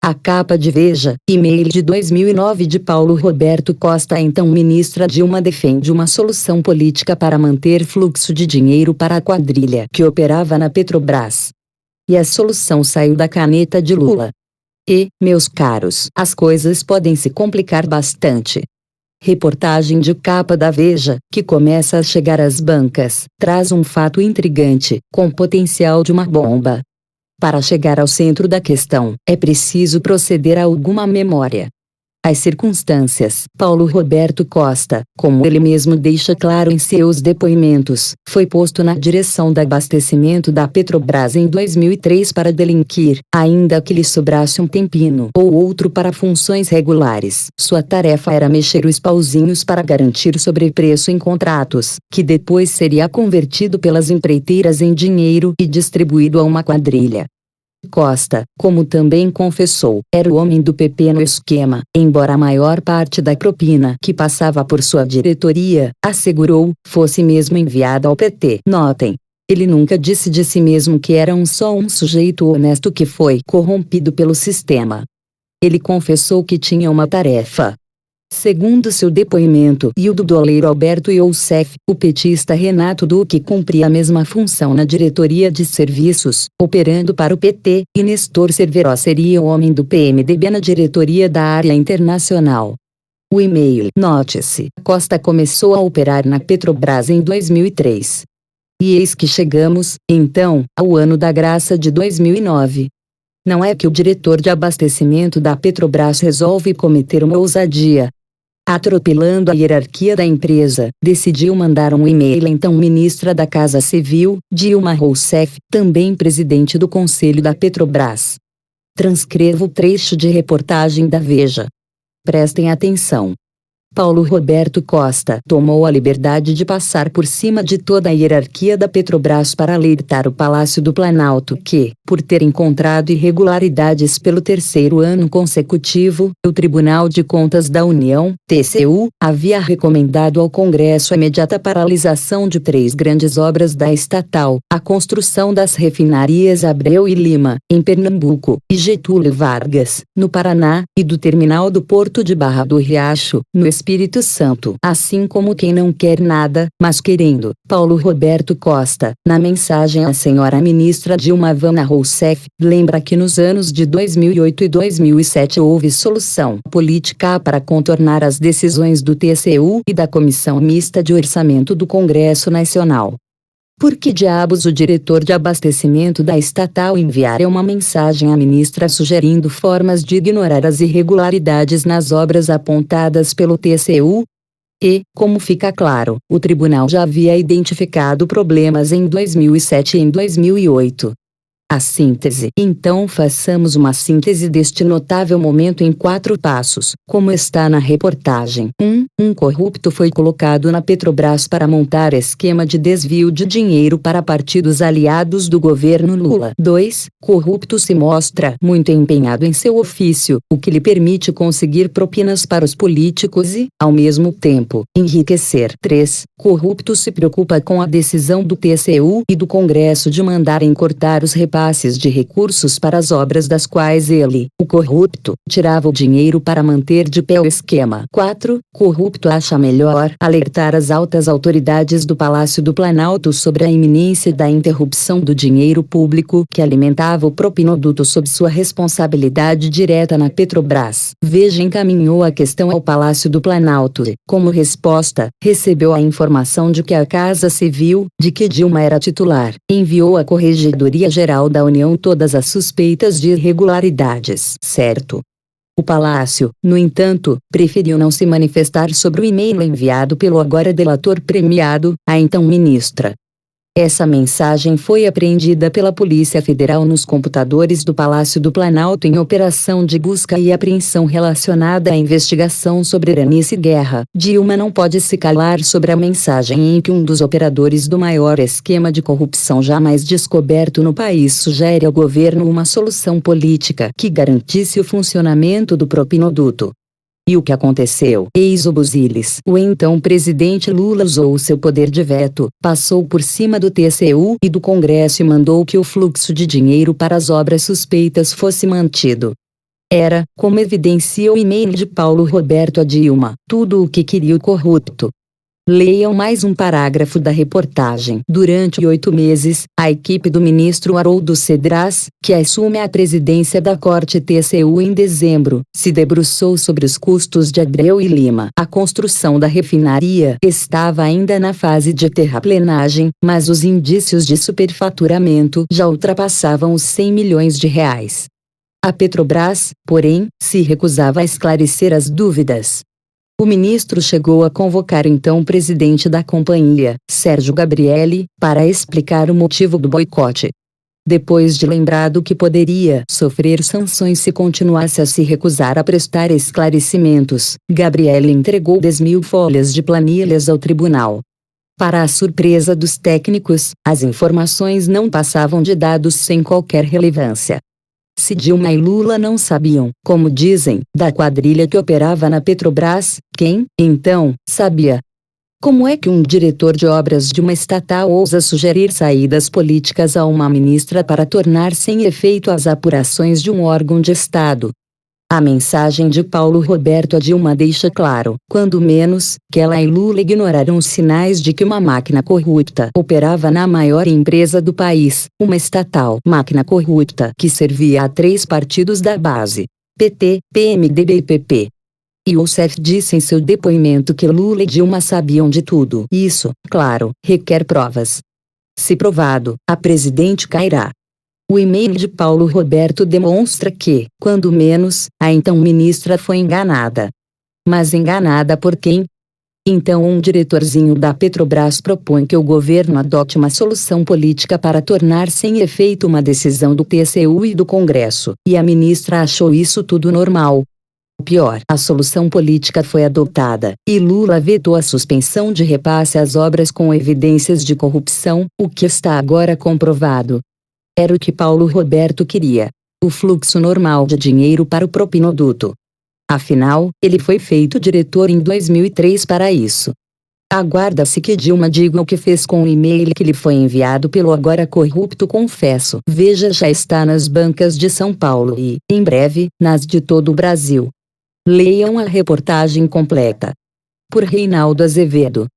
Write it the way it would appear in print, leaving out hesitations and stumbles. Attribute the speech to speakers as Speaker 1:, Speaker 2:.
Speaker 1: A capa de Veja, e-mail de 2009 de Paulo Roberto Costa. Então ministra Dilma defende uma solução política para manter fluxo de dinheiro para a quadrilha que operava na Petrobras. E a solução saiu da caneta de Lula. E, meus caros, as coisas podem se complicar bastante. Reportagem de capa da Veja, que começa a chegar às bancas, traz um fato intrigante, com potencial de uma bomba. Para chegar ao centro da questão, é preciso proceder a alguma memória. As circunstâncias. Paulo Roberto Costa, como ele mesmo deixa claro em seus depoimentos, foi posto na direção do abastecimento da Petrobras em 2003 para delinquir, ainda que lhe sobrasse um tempino ou outro para funções regulares. Sua tarefa era mexer os pauzinhos para garantir sobrepreço em contratos, que depois seria convertido pelas empreiteiras em dinheiro e distribuído a uma quadrilha. Costa, como também confessou, era o homem do PP no esquema, embora a maior parte da propina que passava por sua diretoria, assegurou, fosse mesmo enviada ao PT. Notem, ele nunca disse de si mesmo que era só um sujeito honesto que foi corrompido pelo sistema. Ele confessou que tinha uma tarefa. Segundo seu depoimento e o do doleiro Alberto Youssef, o petista Renato Duque cumpria a mesma função na diretoria de serviços, operando para o PT, e Nestor Cerveró seria o homem do PMDB na diretoria da área internacional. O e-mail. Note-se, Costa começou a operar na Petrobras em 2003. E eis que chegamos, então, ao ano da graça de 2009. Não é que o diretor de abastecimento da Petrobras resolve cometer uma ousadia. Atropelando a hierarquia da empresa, decidiu mandar um e-mail à então ministra da Casa Civil, Dilma Rousseff, também presidente do Conselho da Petrobras. Transcrevo o trecho de reportagem da Veja. Prestem atenção. Paulo Roberto Costa tomou a liberdade de passar por cima de toda a hierarquia da Petrobras para alertar o Palácio do Planalto que, por ter encontrado irregularidades pelo terceiro ano consecutivo, o Tribunal de Contas da União, TCU, havia recomendado ao Congresso a imediata paralisação de 3 grandes obras da estatal: a construção das refinarias Abreu e Lima, em Pernambuco, e Getúlio Vargas, no Paraná, e do terminal do Porto de Barra do Riacho, no Espírito Santo. Assim como quem não quer nada, mas querendo, Paulo Roberto Costa, na mensagem à senhora ministra Dilma Rousseff, lembra que nos anos de 2008 e 2007 houve solução política para contornar as decisões do TCU e da Comissão Mista de Orçamento do Congresso Nacional. Por que diabos o diretor de abastecimento da estatal enviara uma mensagem à ministra sugerindo formas de ignorar as irregularidades nas obras apontadas pelo TCU? E, como fica claro, o tribunal já havia identificado problemas em 2007 e em 2008. A síntese. Então façamos uma síntese deste notável momento em 4 passos, como está na reportagem. 1. Um corrupto foi colocado na Petrobras para montar esquema de desvio de dinheiro para partidos aliados do governo Lula. 2. Corrupto se mostra muito empenhado em seu ofício, o que lhe permite conseguir propinas para os políticos e, ao mesmo tempo, enriquecer. 3. Corrupto se preocupa com a decisão do TCU e do Congresso de mandarem cortar os repasses de recursos para as obras das quais ele, o corrupto, tirava o dinheiro para manter de pé o esquema. 4. Corrupto acha melhor alertar as altas autoridades do Palácio do Planalto sobre a iminência da interrupção do dinheiro público que alimentava o propinoduto sob sua responsabilidade direta na Petrobras. Veja encaminhou a questão ao Palácio do Planalto e, como resposta, recebeu a informação de que a Casa Civil, de que Dilma era titular, enviou à Corregedoria Geral da União todas as suspeitas de irregularidades. Certo. O Palácio, no entanto, preferiu não se manifestar sobre o e-mail enviado pelo agora delator premiado, a então ministra. Essa mensagem foi apreendida pela Polícia Federal nos computadores do Palácio do Planalto em operação de busca e apreensão relacionada à investigação sobre Eranice Guerra. Dilma não pode se calar sobre a mensagem em que um dos operadores do maior esquema de corrupção jamais descoberto no país sugere ao governo uma solução política que garantisse o funcionamento do propinoduto. E o que aconteceu? Eis o buziles. O então presidente Lula usou seu poder de veto, passou por cima do TCU e do Congresso e mandou que o fluxo de dinheiro para as obras suspeitas fosse mantido. Era, como evidencia o e-mail de Paulo Roberto a Dilma, tudo o que queria o corrupto. Leiam mais um parágrafo da reportagem. Durante 8 meses, a equipe do ministro Haroldo Cedras, que assume a presidência da Corte TCU em dezembro, se debruçou sobre os custos de Abreu e Lima. A construção da refinaria estava ainda na fase de terraplenagem, mas os indícios de superfaturamento já ultrapassavam os 100 milhões de reais. A Petrobras, porém, se recusava a esclarecer as dúvidas. O ministro chegou a convocar então o presidente da companhia, Sérgio Gabrielli, para explicar o motivo do boicote. Depois de lembrado que poderia sofrer sanções se continuasse a se recusar a prestar esclarecimentos, Gabrielli entregou 10.000 folhas de planilhas ao tribunal. Para a surpresa dos técnicos, as informações não passavam de dados sem qualquer relevância. Se Dilma e Lula não sabiam, como dizem, da quadrilha que operava na Petrobras, quem, então, sabia? Como é que um diretor de obras de uma estatal ousa sugerir saídas políticas a uma ministra para tornar sem efeito as apurações de um órgão de Estado? A mensagem de Paulo Roberto a Dilma deixa claro, quando menos, que ela e Lula ignoraram os sinais de que uma máquina corrupta operava na maior empresa do país, uma estatal máquina corrupta que servia a 3 partidos da base: PT, PMDB e PP. E o CEF disse em seu depoimento que Lula e Dilma sabiam de tudo. Isso, claro, requer provas. Se provado, a presidente cairá. O e-mail de Paulo Roberto demonstra que, quando menos, a então ministra foi enganada. Mas enganada por quem? Então um diretorzinho da Petrobras propõe que o governo adote uma solução política para tornar sem efeito uma decisão do TCU e do Congresso, e a ministra achou isso tudo normal. Pior, a solução política foi adotada, e Lula vetou a suspensão de repasse às obras com evidências de corrupção, o que está agora comprovado. Era o que Paulo Roberto queria: o fluxo normal de dinheiro para o propinoduto. Afinal, ele foi feito diretor em 2003 para isso. Aguarda-se que Dilma diga o que fez com o e-mail que lhe foi enviado pelo agora corrupto confesso. Veja, já está nas bancas de São Paulo e, em breve, nas de todo o Brasil. Leiam a reportagem completa. Por Reinaldo Azevedo.